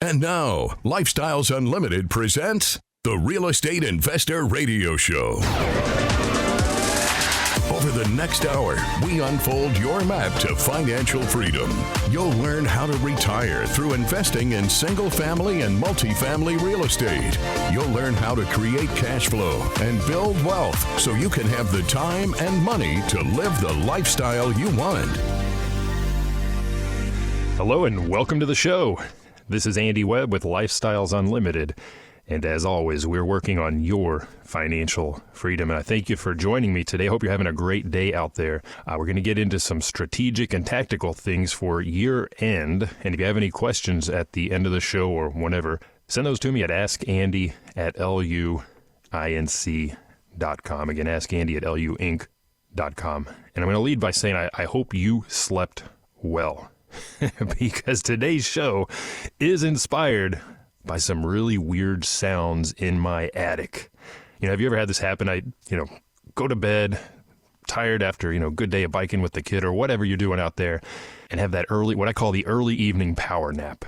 And now, Lifestyles Unlimited presents the Real Estate Investor Radio Show. Over the next hour, we unfold your map to financial freedom. You'll learn how to retire through investing in single-family and multifamily real estate. You'll learn how to create cash flow and build wealth so you can have the time and money to live the lifestyle you want. Hello and welcome to the show. This is Andy Webb with Lifestyles Unlimited. And as always, we're working on your financial freedom. And I thank you for joining me today. I hope you're having a great day out there. We're going to get into some strategic and tactical things for year end. And if you have any questions at the end of the show or whenever, send those to me at askandy@luinc.com. Again, askandy@luinc.com. And I'm going to lead by saying I hope you slept well. Because today's show is inspired by some really weird sounds in my attic. Have you ever had this happen? I go to bed tired after, good day of biking with the kid or whatever you're doing out there and have that what I call the early evening power nap.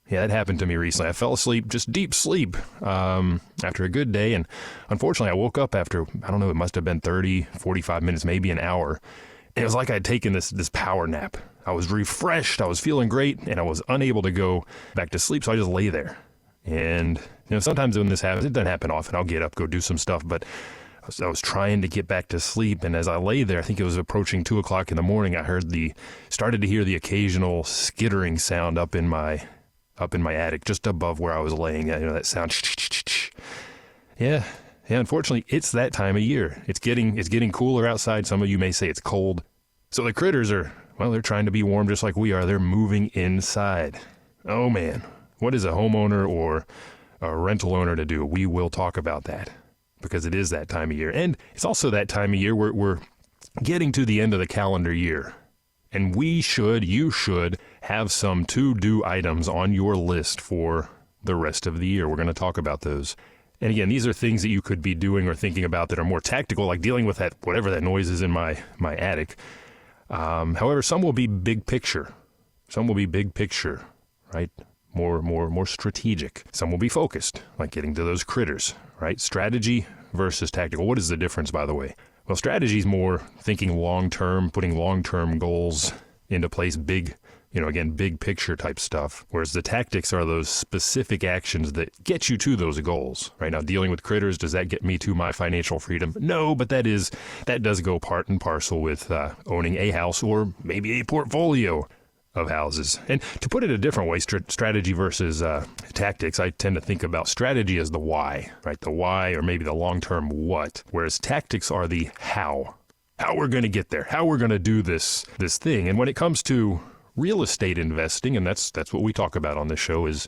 Yeah, that happened to me recently. I fell asleep, just deep sleep, after a good day. And unfortunately, I woke up after, it must have been 30, 45 minutes, maybe an hour. And it was like I'd taken this power nap. I was refreshed, I was feeling great, and I was unable to go back to sleep, so I just lay there. And, sometimes when this happens, it doesn't happen often. I'll get up, go do some stuff, but I was trying to get back to sleep, and as I lay there, I think it was approaching 2 o'clock in the morning, I started to hear the occasional skittering sound up in my attic, just above where I was laying, that sound. Yeah, unfortunately, it's that time of year. It's getting cooler outside. Some of you may say it's cold. So the critters they're trying to be warm just like we are. They're moving inside. Oh man, what is a homeowner or a rental owner to do? We will talk about that because it is that time of year. And it's also that time of year where we're getting to the end of the calendar year. And you should have some to-do items on your list for the rest of the year. We're going to talk about those. And again, these are things that you could be doing or thinking about that are more tactical, like dealing with that, whatever that noise is in my attic. However, some will be big picture. Some will be big picture, right? More strategic. Some will be focused, like getting to those critters, right? Strategy versus tactical. What is the difference, by the way? Well, strategy is more thinking long-term, putting long-term goals into place, big picture type stuff. Whereas the tactics are those specific actions that get you to those goals. Right now, dealing with critters, does that get me to my financial freedom? No, but that does go part and parcel with owning a house or maybe a portfolio of houses. And to put it a different way, strategy versus tactics, I tend to think about strategy as the why, right? The why, or maybe the long-term what, whereas tactics are the how we're going to get there, how we're going to do this thing. And when it comes to real estate investing, and that's what we talk about on this show, is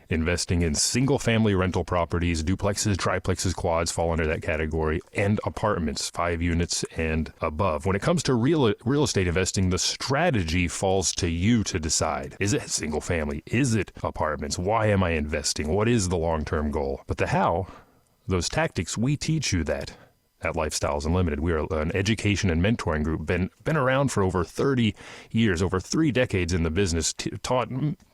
investing in single-family rental properties, duplexes, triplexes, quads fall under that category, and apartments, 5 units and above. When it comes to real estate investing, the strategy falls to you to decide. Is it single-family? Is it apartments? Why am I investing? What is the long-term goal? But the how, those tactics, we teach you that at Lifestyles Unlimited. We are an education and mentoring group, been around for over 30 years, over 3 decades in the business, taught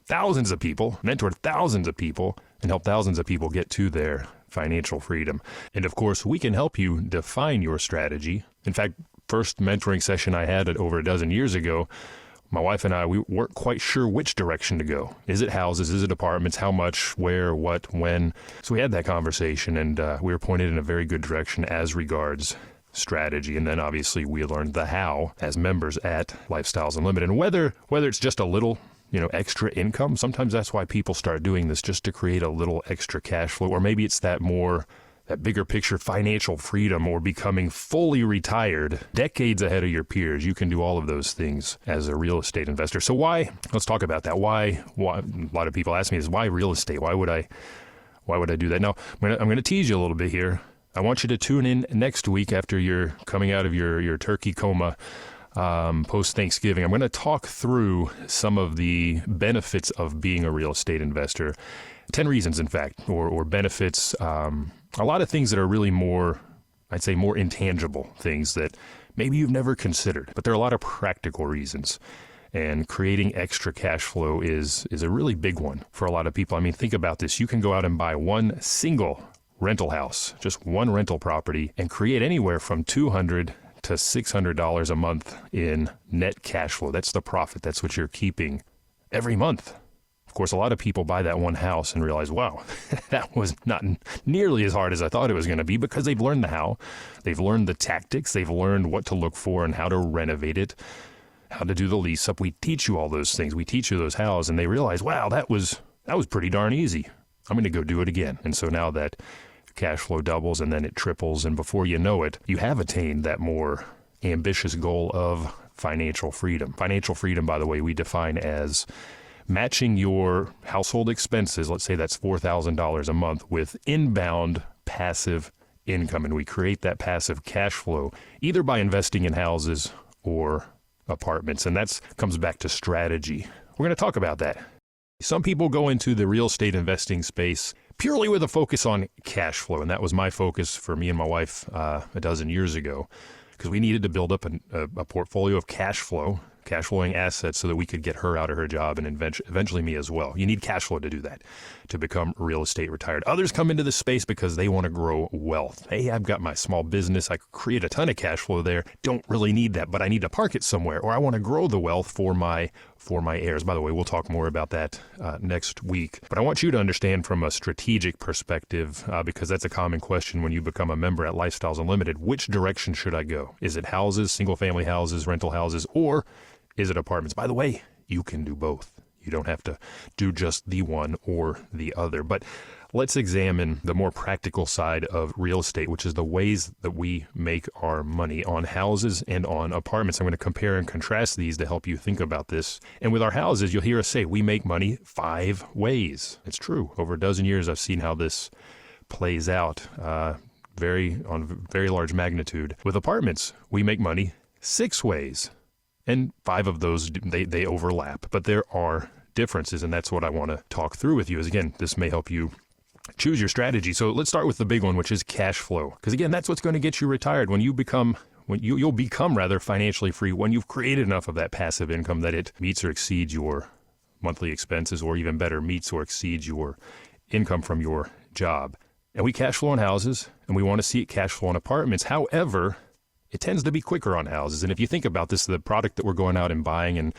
thousands of people, mentored thousands of people, and helped thousands of people get to their financial freedom. And of course, we can help you define your strategy. In fact, first mentoring session I had over a dozen years ago, my wife and I, we weren't quite sure which direction to go. Is it houses? Is it apartments? How much? Where? What? When? So we had that conversation, and we were pointed in a very good direction as regards strategy. And then obviously we learned the how as members at Lifestyles Unlimited. And whether it's just a little, extra income, sometimes that's why people start doing this, just to create a little extra cash flow. Or maybe it's that bigger picture financial freedom, or becoming fully retired decades ahead of your peers. You can do all of those things as a real estate investor. So let's talk about that. Why a lot of people ask me is, why real estate? Why would I do that? Now, I'm going to tease you a little bit here. I want you to tune in next week after you're coming out of your turkey coma, post-Thanksgiving. I'm going to talk through some of the benefits of being a real estate investor. 10 reasons, in fact, or benefits, a lot of things that are really more intangible things that maybe you've never considered, but there are a lot of practical reasons. And creating extra cash flow is a really big one for a lot of people. I mean, think about this. You can go out and buy one single rental house, just one rental property, and create anywhere from $200 to $600 a month in net cash flow. That's the profit. That's what you're keeping every month. Of course, a lot of people buy that one house and realize, wow, that was not nearly as hard as I thought it was going to be, because they've learned the how, they've learned the tactics, they've learned what to look for and how to renovate it, how to do the lease up. We teach you all those things. We teach you those hows, and they realize, wow, that was pretty darn easy. I'm going to go do it again. And so now that cash flow doubles and then it triples, and before you know it, you have attained that more ambitious goal of financial freedom. Financial freedom, by the way, we define as matching your household expenses, let's say that's $4,000 a month, with inbound passive income. And we create that passive cash flow either by investing in houses or apartments. And that comes back to strategy. We're going to talk about that. Some people go into the real estate investing space purely with a focus on cash flow. And that was my focus for me and my wife a dozen years ago, because we needed to build up a portfolio of cash flowing assets so that we could get her out of her job and eventually me as well. You need cash flow to do that, to become real estate retired. Others come into this space because they want to grow wealth. Hey, I've got my small business. I could create a ton of cash flow there. Don't really need that, but I need to park it somewhere, or I want to grow the wealth for my heirs. By the way, we'll talk more about that next week. But I want you to understand from a strategic perspective, because that's a common question when you become a member at Lifestyles Unlimited. Which direction should I go? Is it houses, single-family houses, rental houses, or is it apartments? By the way, you can do both. You don't have to do just the one or the other. But let's examine the more practical side of real estate, which is the ways that we make our money on houses and on apartments. I'm going to compare and contrast these to help you think about this. And with our houses, you'll hear us say we make money 5 ways. It's true. Over a dozen years, I've seen how this plays out on very large magnitude. With apartments, we make money 6 ways. And 5 of those, they overlap, but there are differences, and that's what I want to talk through with you. Is again, this may help you choose your strategy. So let's start with the big one, which is cash flow, because again, that's what's going to get you retired. You'll become financially free when you've created enough of that passive income that it meets or exceeds your monthly expenses, or even better, meets or exceeds your income from your job. And we cash flow on houses, and we want to see it cash flow on apartments. However, it tends to be quicker on houses. And if you think about this, the product that we're going out and buying and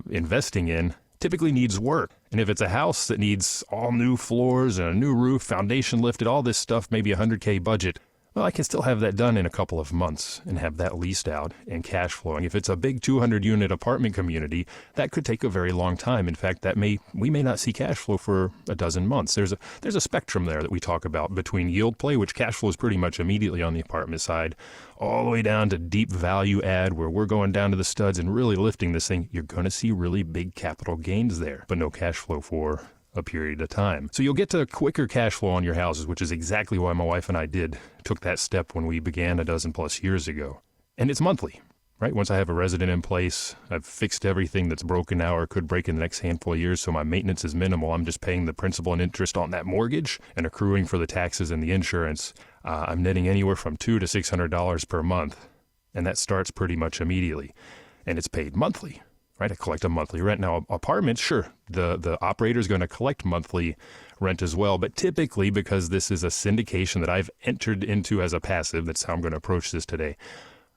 investing in typically needs work. And if it's a house that needs all new floors and a new roof, foundation lifted, all this stuff, maybe $100K budget, well, I can still have that done in a couple of months and have that leased out and cash flowing. If it's a big 200-unit apartment community, that could take a very long time. In fact, we may not see cash flow for a dozen months. There's a spectrum there that we talk about between yield play, which cash flows pretty much immediately on the apartment side, all the way down to deep value add, where we're going down to the studs and really lifting this thing. You're going to see really big capital gains there, but no cash flow for a period of time. So you'll get to quicker cash flow on your houses, which is exactly why my wife and I took that step when we began a dozen plus years ago. And it's monthly, right? Once I have a resident in place, I've fixed everything that's broken now or could break in the next handful of years, so my maintenance is minimal. I'm just paying the principal and interest on that mortgage and accruing for the taxes and the insurance. I'm netting anywhere from $200 to $600 per month, and that starts pretty much immediately. And it's paid monthly. Right, I collect a monthly rent. Now, apartments, sure, the operator is going to collect monthly rent as well, but typically, because this is a syndication that I've entered into as a passive, that's how I'm going to approach this today,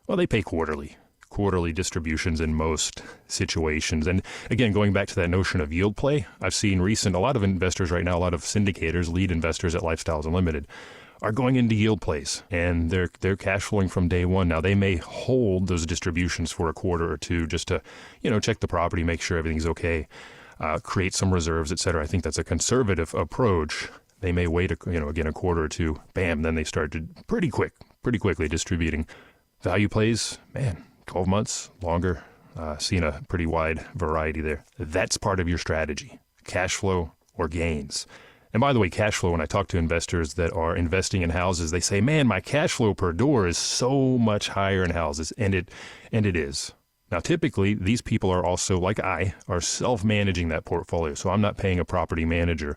well, they pay quarterly distributions in most situations. And again, going back to that notion of yield play, I've seen a lot of investors right now, a lot of syndicators, lead investors at Lifestyles Unlimited, are going into yield plays, and they're cash flowing from day one. Now, they may hold those distributions for a quarter or two just to, check the property, make sure everything's okay, create some reserves, et cetera. I think that's a conservative approach. They may wait, a quarter or two, bam, then they start to pretty quickly distributing. Value plays, 12 months, longer, seeing a pretty wide variety there. That's part of your strategy, cash flow or gains. And by the way, cash flow, when I talk to investors that are investing in houses, they say, man, my cash flow per door is so much higher in houses. And it is. Now, typically, these people are also, like I, are self-managing that portfolio. So I'm not paying a property manager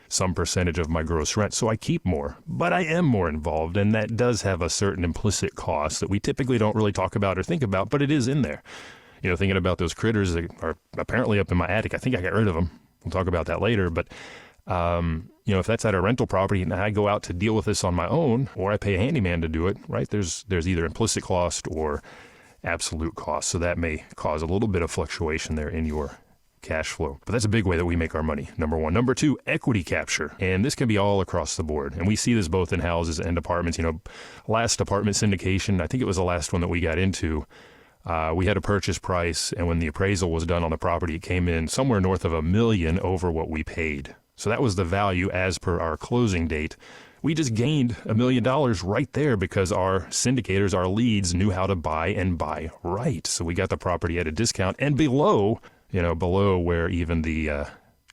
some percentage of my gross rent. So I keep more, but I am more involved. And that does have a certain implicit cost that we typically don't really talk about or think about, but it is in there. thinking about those critters that are apparently up in my attic. I think I got rid of them. We'll talk about that later. But, if that's at a rental property and I go out to deal with this on my own, or I pay a handyman to do it, right? There's either implicit cost or absolute cost. So that may cause a little bit of fluctuation there in your cash flow. But that's a big way that we make our money, number one. Number two, equity capture. And this can be all across the board. And we see this both in houses and apartments. Last apartment syndication, I think it was the last one that we got into. We had a purchase price, and when the appraisal was done on the property, it came in somewhere north of $1 million over what we paid. So that was the value as per our closing date. We just gained $1 million right there because our syndicators, our leads, knew how to buy and buy right. So we got the property at a discount and below where even the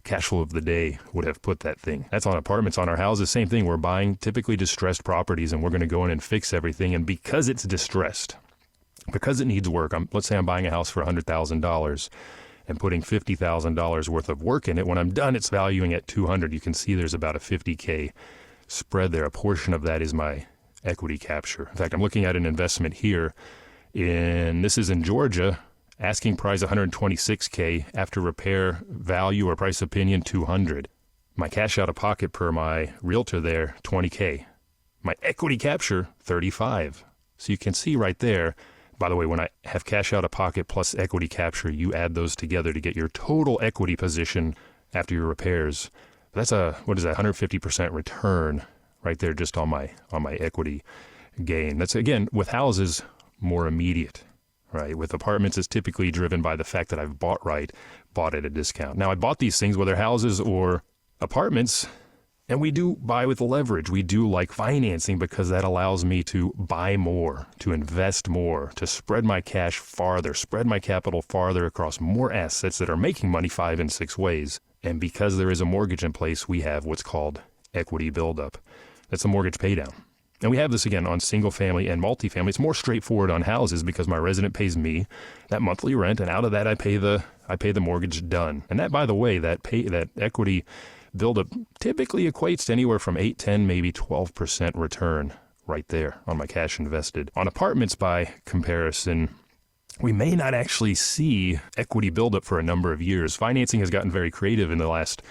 cash flow of the day would have put that thing. That's on apartments. On our houses, same thing. We're buying typically distressed properties, and we're going to go in and fix everything. And because it's distressed, because it needs work, let's say I'm buying a house for $100,000 and putting $50,000 worth of work in it. When I'm done, it's valuing at $200,000. You can see there's about a $50,000 spread there. A portion of that is my equity capture. In fact, I'm looking at an investment here this is in Georgia. Asking price $126,000, after repair value or price opinion $200,000. My cash out of pocket per my realtor there $20,000. My equity capture $35,000. So you can see right there. By the way, when I have cash out of pocket plus equity capture, you add those together to get your total equity position after your repairs. That's 150% return right there just on my equity gain. That's, again, with houses, more immediate. Right. With apartments, it's typically driven by the fact that I've bought at a discount. Now, I bought these things, whether houses or apartments, and we do buy with leverage. We do like financing because that allows me to buy more, to invest more, to spread my cash farther, spread my capital farther across more assets that are making money 5 and 6 ways. And because there is a mortgage in place, we have what's called equity buildup. That's a mortgage paydown. And we have this, again, on single family and multifamily. It's more straightforward on houses because my resident pays me that monthly rent, and out of that I pay the mortgage done. And that, by the way, that equity buildup typically equates to anywhere from 8, 10, maybe 12% return right there on my cash invested. On apartments, by comparison, we may not actually see equity buildup for a number of years. Financing has gotten very creative in the last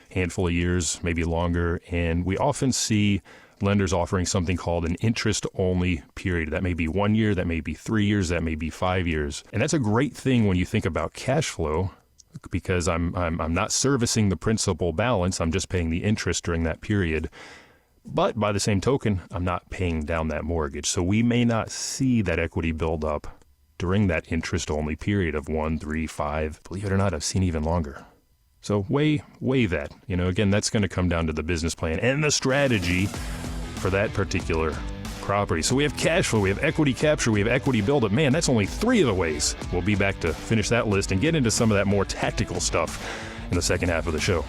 handful of years, maybe longer, and we often see lenders offering something called an interest-only period. That may be 1 year, that may be 3 years, that may be 5 years. And that's a great thing when you think about cash flow, because I'm not servicing the principal balance, I'm just paying the interest during that period. But by the same token, I'm not paying down that mortgage. So we may not see that equity build up during that interest-only period of 1, 3, 5. Believe it or not, I've seen even longer. So weigh that. Again, that's going to come down to the business plan and the strategy for that particular property. So we have cash flow, we have equity capture, we have equity buildup. Man, that's only 3 of the ways. We'll be back to finish that list and get into some of that more tactical stuff in the second half of the show.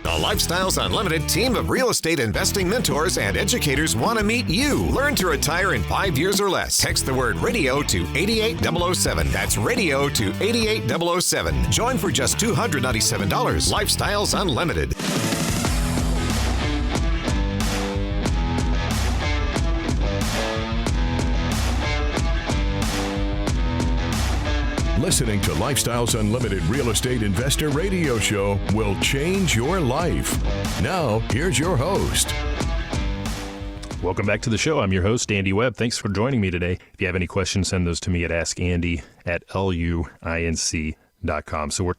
The Lifestyles Unlimited team of real estate investing mentors and educators want to meet you. Learn to retire in 5 years or less. Text the word radio to 88007. That's radio to 88007. Join for just $297. Lifestyles Unlimited. Listening to Lifestyles Unlimited Real Estate Investor Radio Show will change your life. Now, here's your host. Welcome back to the show. I'm your host, Andy Webb. Thanks for joining me today. If you have any questions, send those to me at askandy@luinc.com. So we're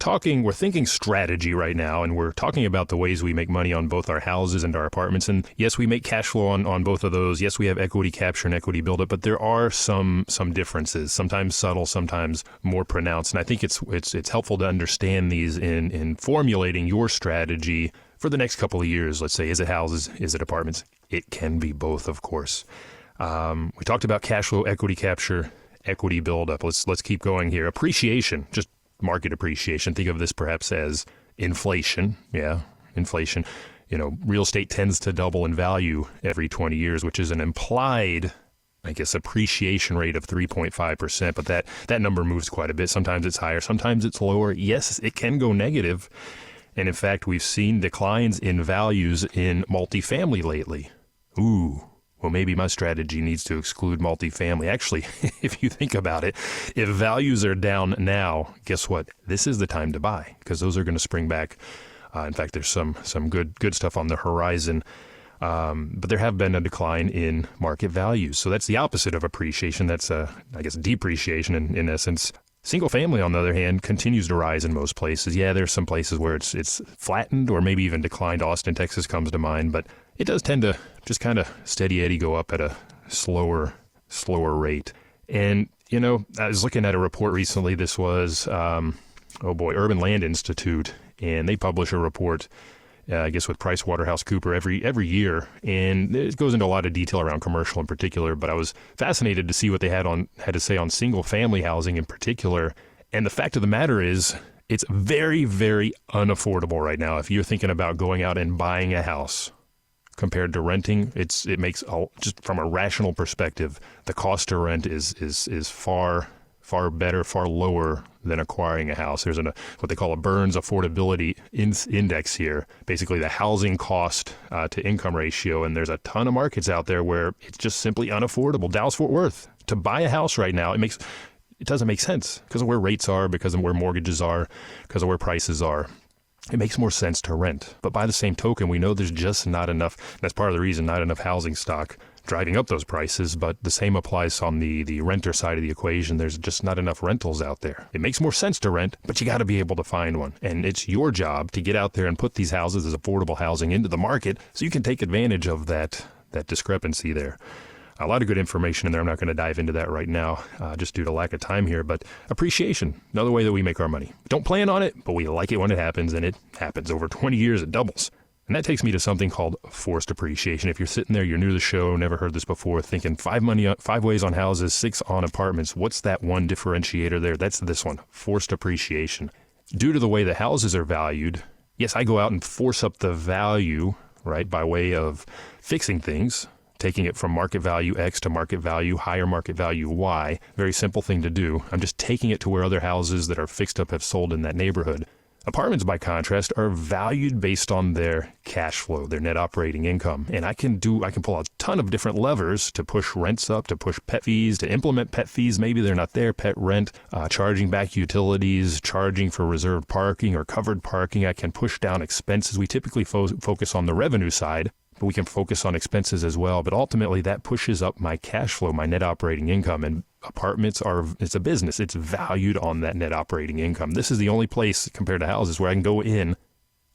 thinking strategy right now, and we're talking about the ways we make money on both our houses and our apartments. And yes, we make cash flow on both of those. Yes, we have equity capture and equity buildup, but there are some differences, sometimes subtle, sometimes more pronounced. And I think it's helpful to understand these in formulating your strategy for the next couple of years. Let's say, is it houses? Is it apartments? It can be both, of course. We talked about cash flow, equity capture, equity buildup. Let's keep going here. Appreciation, just market appreciation. Think of this perhaps as inflation. Yeah, inflation. Real estate tends to double in value every 20 years, which is an implied, appreciation rate of 3.5%. But that number moves quite a bit. Sometimes it's higher, sometimes it's lower. Yes, it can go negative. And in fact, we've seen declines in values in multifamily lately. Ooh, well, maybe my strategy needs to exclude multifamily. Actually, if you think about it, if values are down now, guess what? This is the time to buy because those are going to spring back. In fact, there's some good stuff on the horizon. But there have been a decline in market values. So that's the opposite of appreciation. That's, I guess, depreciation in essence. Single family, on the other hand, continues to rise in most places. Yeah, there's some places where it's flattened or maybe even declined. Austin, Texas comes to mind, but it does tend to just kind of steady Eddie go up at a slower rate. And, you know, I was looking at a report recently. This was, Urban Land Institute, and they publish a report, I guess with PricewaterhouseCoopers every year, and it goes into a lot of detail around commercial in particular. But I was fascinated to see what they had to say on single family housing in particular. And the fact of the matter is, it's very, very unaffordable right now. If you're thinking about going out and buying a house compared to renting, it makes just from a rational perspective, the cost to rent is far better, far lower than acquiring a house. There's what they call a Burns affordability index here, basically the housing cost to income ratio. And there's a ton of markets out there where it's just simply unaffordable. Dallas-Fort Worth, to buy a house right now, it doesn't make sense because of where rates are, because of where mortgages are, because of where prices are. It makes more sense to rent. But by the same token, we know there's just not enough. That's part of the reason, not enough housing stock driving up those prices, but the same applies on the renter side of the equation. There's just not enough rentals out there. It makes more sense to rent, but you got to be able to find one. And it's your job to get out there and put these houses as affordable housing into the market so you can take advantage of that discrepancy there. A lot of good information in there. I'm not going to dive into that right now, just due to lack of time here. But appreciation, another way that we make our money. Don't plan on it, but we like it when it happens, and it happens. Over 20 years, it doubles. And that takes me to something called forced appreciation. If you're sitting there, you're new to the show, never heard this before, thinking 5 ways on houses, 6 on apartments. What's that one differentiator there? That's this one, forced appreciation. Due to the way the houses are valued, yes, I go out and force up the value, right, by way of fixing things, taking it from market value X to market value, higher market value Y. Very simple thing to do. I'm just taking it to where other houses that are fixed up have sold in that neighborhood. Apartments, by contrast, are valued based on their cash flow, their net operating income. And I can pull a ton of different levers to push rents up, to push pet fees, to implement pet fees. Maybe they're not there, pet rent, charging back utilities, charging for reserved parking or covered parking. I can push down expenses. We typically focus on the revenue side, but we can focus on expenses as well. But ultimately, that pushes up my cash flow, my net operating income. And apartments it's a business. It's valued on that net operating income. This is the only place compared to houses where I can go in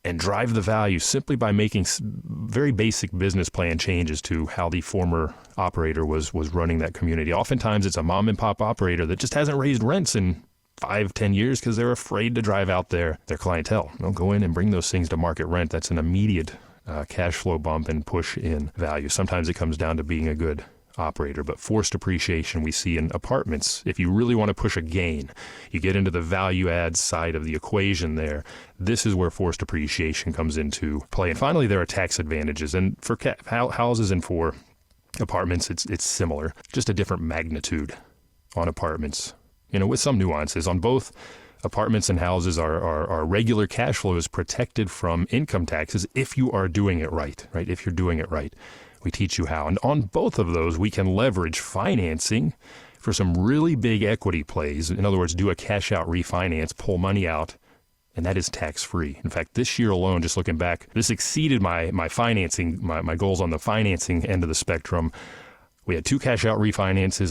and drive the value simply by making very basic business plan changes to how the former operator was running that community. Oftentimes, it's a mom and pop operator that just hasn't raised rents in 5-10 years because they're afraid to drive out their clientele. They'll go in and bring those things to market rent. That's an immediate cash flow bump and push in value. Sometimes it comes down to being a good operator, but forced appreciation we see in apartments. If you really want to push a gain, you get into the value add side of the equation there. This is where forced appreciation comes into play. And finally, there are tax advantages. And for houses and for apartments, it's similar, just a different magnitude on apartments. You know, with some nuances. On both apartments and houses, our regular cash flow is protected from income taxes if you are doing it right? If you're doing it right. We teach you how. And on both of those, we can leverage financing for some really big equity plays. In other words, do a cash out refinance, pull money out, and that is tax-free. In fact, this year alone, just looking back, this exceeded my financing, my goals on the financing end of the spectrum. We had 2 cash out refinances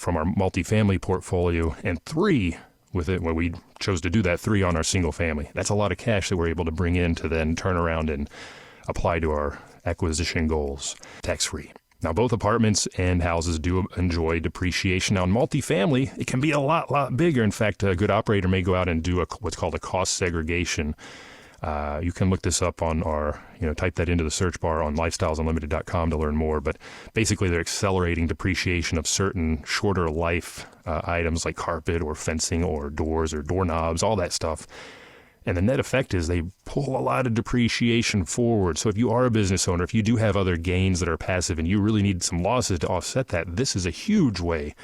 from our multifamily portfolio, and 3 with it when we chose to do that, 3 on our single family. That's a lot of cash that we're able to bring in to then turn around and apply to our acquisition goals, tax-free. Now, both apartments and houses do enjoy depreciation. Now, in multifamily, it can be a lot bigger. In fact, a good operator may go out and do what's called a cost segregation. You can look this up on type that into the search bar on lifestylesunlimited.com to learn more. But basically, they're accelerating depreciation of certain shorter life items like carpet or fencing or doors or doorknobs, all that stuff. And the net effect is they pull a lot of depreciation forward. So if you are a business owner, if you do have other gains that are passive and you really need some losses to offset that, this is a huge way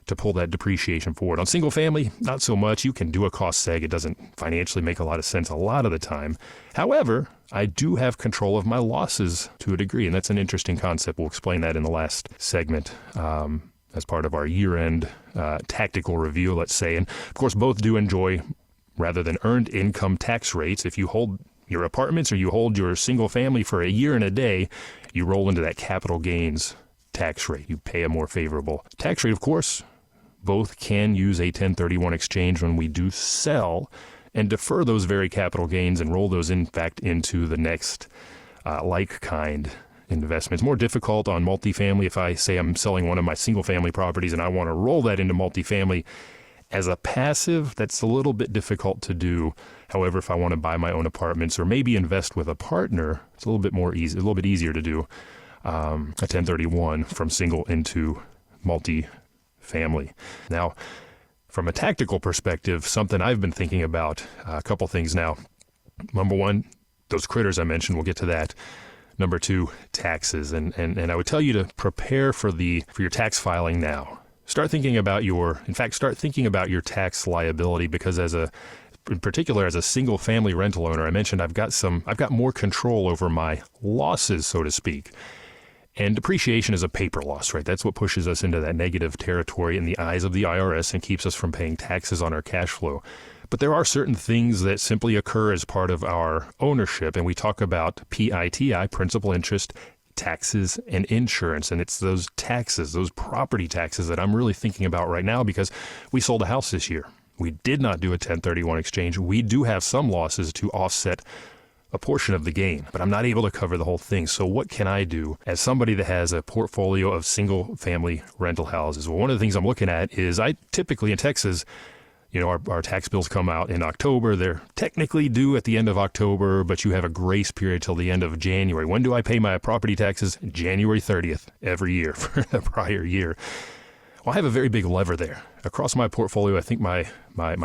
to pull that depreciation forward. On single family, not so much. You can do a cost seg. It doesn't financially make a lot of sense a lot of the time. However, I do have control of my losses to a degree, and that's an interesting concept. We'll explain that in the last segment as part of our year-end tactical review, let's say. And, of course, both do enjoy, rather than earned income tax rates. If you hold your apartments or you hold your single family for a year and a day, you roll into that capital gains tax rate. You pay a more favorable tax rate, of course. Both can use a 1031 exchange when we do sell and defer those very capital gains and roll those, in fact, into the next like kind investment. It's more difficult on multifamily. If I say I'm selling one of my single family properties and I want to roll that into multifamily as a passive, that's a little bit difficult to do. However, if I want to buy my own apartments or maybe invest with a partner, it's a little bit easier to do a 1031 from single into multifamily. Now, from a tactical perspective, something I've been thinking about, a couple things now. Number one, those critters I mentioned, we'll get to that. Number two, taxes. And I would tell you to prepare for your tax filing now. Start thinking about your tax liability, because in particular as a single family rental owner, I mentioned I've got more control over my losses, so to speak. And depreciation is a paper loss, right? That's what pushes us into that negative territory in the eyes of the IRS and keeps us from paying taxes on our cash flow. But there are certain things that simply occur as part of our ownership, and we talk about PITI, principal, interest, taxes, and insurance. And it's those taxes, those property taxes, that I'm really thinking about right now, because we sold a house this year. We did not do a 1031 exchange. We do have some losses to offset a portion of the gain, but I'm not able to cover the whole thing. So what can I do as somebody that has a portfolio of single family rental houses? Well, one of the things I'm looking at is I typically in Texas, our tax bills come out in October. They're technically due at the end of October, but you have a grace period till the end of January. When do I pay my property taxes? January 30th every year for the prior year. Well, I have a very big lever there. Across my portfolio, I think my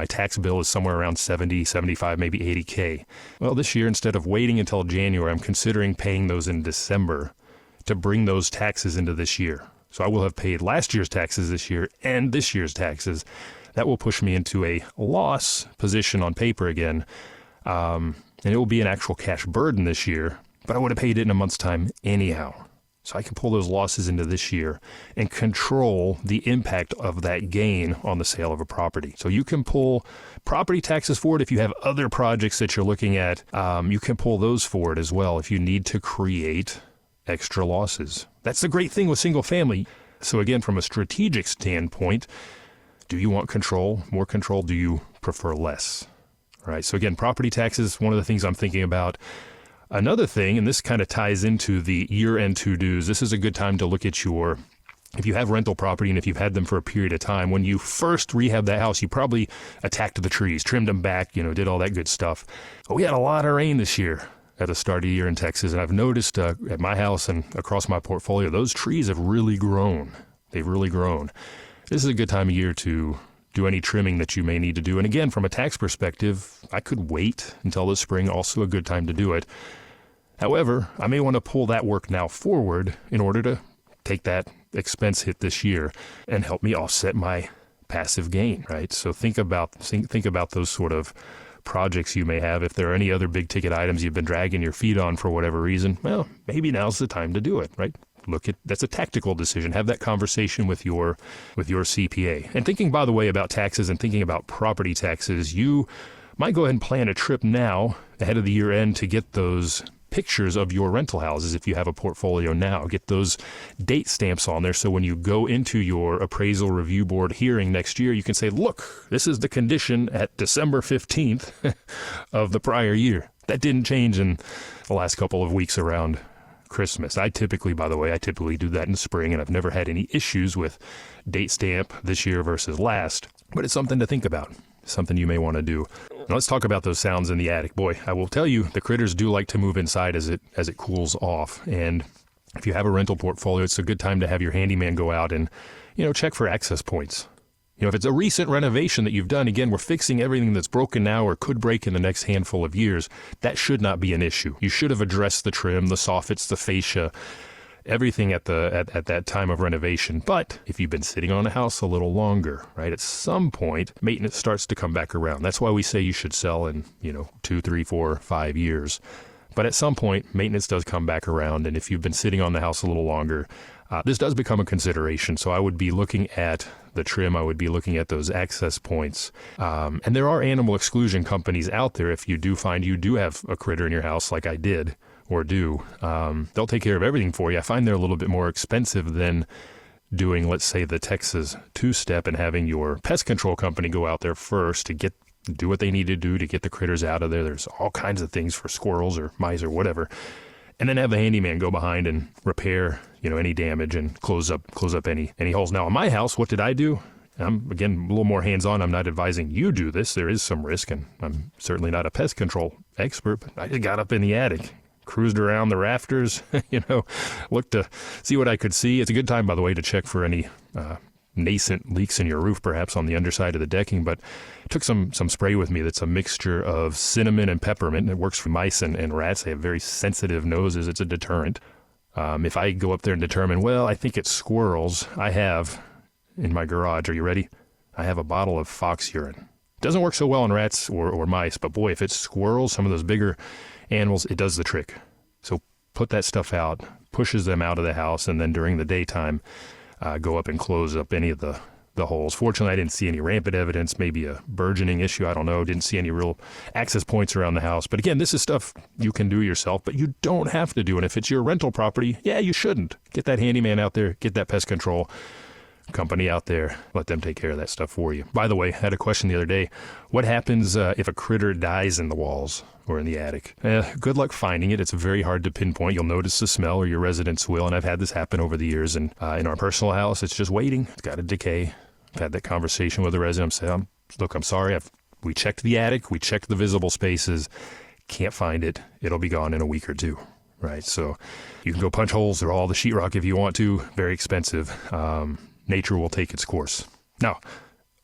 tax bill is somewhere around 70, 75, maybe 80K. Well, this year, instead of waiting until January, I'm considering paying those in December to bring those taxes into this year. So I will have paid last year's taxes this year and this year's taxes. That will push me into a loss position on paper again. And it will be an actual cash burden this year, but I would have paid it in a month's time anyhow. So I can pull those losses into this year and control the impact of that gain on the sale of a property. So you can pull property taxes forward if you have other projects that you're looking at. You can pull those forward as well if you need to create extra losses. That's the great thing with single family. So again, from a strategic standpoint, do you want control, more control? Do you prefer less? All right. So again, property taxes, one of the things I'm thinking about. Another thing, and this kind of ties into the year-end to-dos, this is a good time to look at if you have rental property and if you've had them for a period of time, when you first rehab that house, you probably attacked the trees, trimmed them back, did all that good stuff. But we had a lot of rain this year at the start of the year in Texas, and I've noticed at my house and across my portfolio, those trees have really grown. They've really grown. This is a good time of year to do any trimming that you may need to do. And again, from a tax perspective, I could wait until the spring, also a good time to do it. However, I may want to pull that work now forward in order to take that expense hit this year and help me offset my passive gain, right? So think about those sort of projects you may have. If there are any other big ticket items you've been dragging your feet on for whatever reason, well, maybe now's the time to do it, right? That's a tactical decision. Have that conversation with your CPA. And thinking, by the way, about taxes and thinking about property taxes, you might go ahead and plan a trip now ahead of the year end to get those pictures of your rental houses if you have a portfolio now. Get those date stamps on there so when you go into your appraisal review board hearing next year, you can say, look, this is the condition at December 15th of the prior year. That didn't change in the last couple of weeks around Christmas. I typically do that in spring, and I've never had any issues with date stamp this year versus last, but it's something to think about, something you may want to do. Now let's talk about those sounds in the attic. Boy, I will tell you, the critters do like to move inside as it cools off, and if you have a rental portfolio, it's a good time to have your handyman go out and, check for access points. If it's a recent renovation that you've done, again, we're fixing everything that's broken now or could break in the next handful of years. That should not be an issue. You should have addressed the trim, the soffits, the fascia, everything at that time of renovation. But if you've been sitting on a house a little longer, right, at some point, maintenance starts to come back around. That's why we say you should sell in, 2, 3, 4, 5 years. But at some point, maintenance does come back around. And if you've been sitting on the house a little longer, this does become a consideration. So I would be looking at the trim. I would be looking at those access points. And there are animal exclusion companies out there. If you do find you do have a critter in your house like I did or do, they'll take care of everything for you. I find they're a little bit more expensive than doing, let's say, the Texas two-step and having your pest control company go out there first to do what they need to do to get the critters out of there. There's all kinds of things for squirrels or mice or whatever. And then have the handyman go behind and repair, any damage and close up any holes. Now, in my house, what did I do? I'm, again, a little more hands-on. I'm not advising you do this. There is some risk, and I'm certainly not a pest control expert, but I just got up in the attic, cruised around the rafters, looked to see what I could see. It's a good time, by the way, to check for any nascent leaks in your roof, perhaps on the underside of the decking, but took some spray with me that's a mixture of cinnamon and peppermint. It works for mice and rats. They have very sensitive noses. It's a deterrent. If I go up there and determine, I think it's squirrels, I have in my garage, are you ready? I have a bottle of fox urine. It doesn't work so well on rats or mice, but boy, if it's squirrels, some of those bigger animals, it does the trick. So put that stuff out, pushes them out of the house, and then during the daytime, go up and close up any of the holes. Fortunately, I didn't see any rampant evidence, maybe a burgeoning issue, I don't know. Didn't see any real access points around the house. But again, this is stuff you can do yourself, but you don't have to do. And if it's your rental property, you shouldn't. Get that handyman out there, get that pest control company out there, let them take care of that stuff for you. By the way, I had a question the other day. What happens if a critter dies in the walls or in the attic? Good luck finding it. It's very hard to pinpoint. You'll notice the smell, or your residents will, and I've had this happen over the years. And in our personal house, it's just waiting. It's got to decay. I've had that conversation with the resident. I'm saying, I'm sorry. We checked the attic. We checked the visible spaces. Can't find it. It'll be gone in a week or two. Right? So you can go punch holes through all the sheetrock if you want to. Very expensive. Nature will take its course. Now,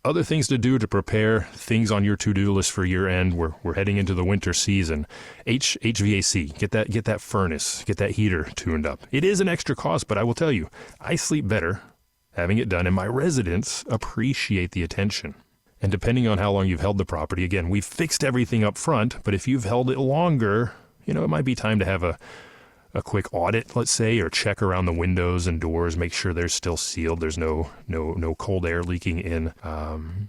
other things to do to prepare, things on your to-do list for year end. We're heading into the winter season. HVAC, get that furnace, get that heater tuned up. It is an extra cost, but I will tell you, I sleep better having it done, and my residents appreciate the attention. And depending on how long you've held the property, again, we've fixed everything up front, but if you've held it longer, it might be time to have a quick audit, let's say, or check around the windows and doors, make sure they're still sealed. There's no cold air leaking in.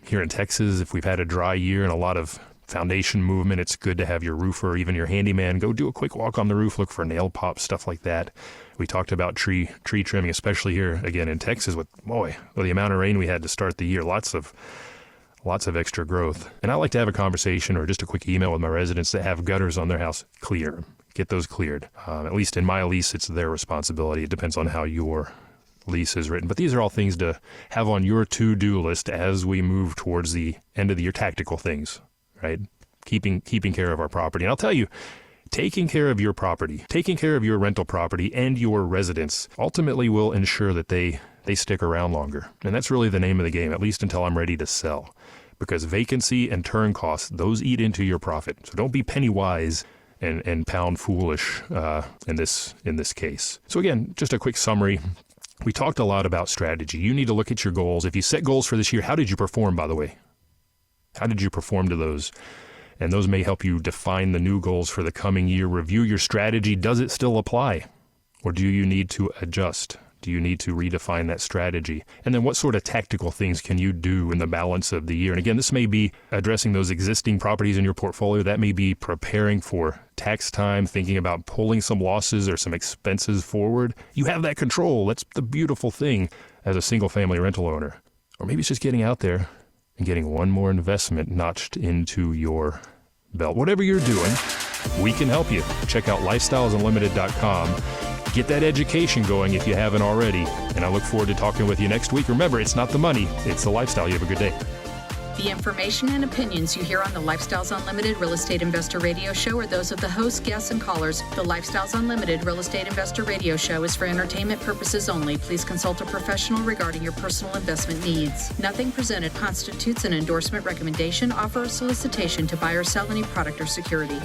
Here in Texas, if we've had a dry year and a lot of foundation movement, it's good to have your roofer or even your handyman go do a quick walk on the roof, look for nail pops, stuff like that. We talked about tree trimming, especially here, again, in Texas with the amount of rain we had to start the year, lots of extra growth. And I like to have a conversation or just a quick email with my residents that have gutters on their house. Clear them. Get those cleared. At least in my lease, it's their responsibility. It depends on how your lease is written. But these are all things to have on your to-do list as we move towards the end of the year. Tactical things, right? Keeping care of our property. And I'll tell you, taking care of your property, taking care of your rental property and your residents ultimately will ensure that they stick around longer. And that's really the name of the game, at least until I'm ready to sell. Because vacancy and turn costs, those eat into your profit. So don't be penny wise and pound foolish in this case. So again, just a quick summary. We talked a lot about strategy. You need to look at your goals. If you set goals for this year, how did you perform, by the way? How did you perform to those? And those may help you define the new goals for the coming year. Review your strategy. Does it still apply? Or do you need to adjust? Do you need to redefine that strategy? And then what sort of tactical things can you do in the balance of the year? And again, this may be addressing those existing properties in your portfolio. That may be preparing for tax time, thinking about pulling some losses or some expenses forward. You have that control. That's the beautiful thing as a single-family rental owner. Or maybe it's just getting out there and getting one more investment notched into your belt. Whatever you're doing, we can help you. Check out lifestylesunlimited.com. Get that education going if you haven't already. And I look forward to talking with you next week. Remember, it's not the money, it's the lifestyle. You have a good day. The information and opinions you hear on the Lifestyles Unlimited Real Estate Investor Radio Show are those of the hosts, guests, and callers. The Lifestyles Unlimited Real Estate Investor Radio Show is for entertainment purposes only. Please consult a professional regarding your personal investment needs. Nothing presented constitutes an endorsement, recommendation, offer, or solicitation to buy or sell any product or security.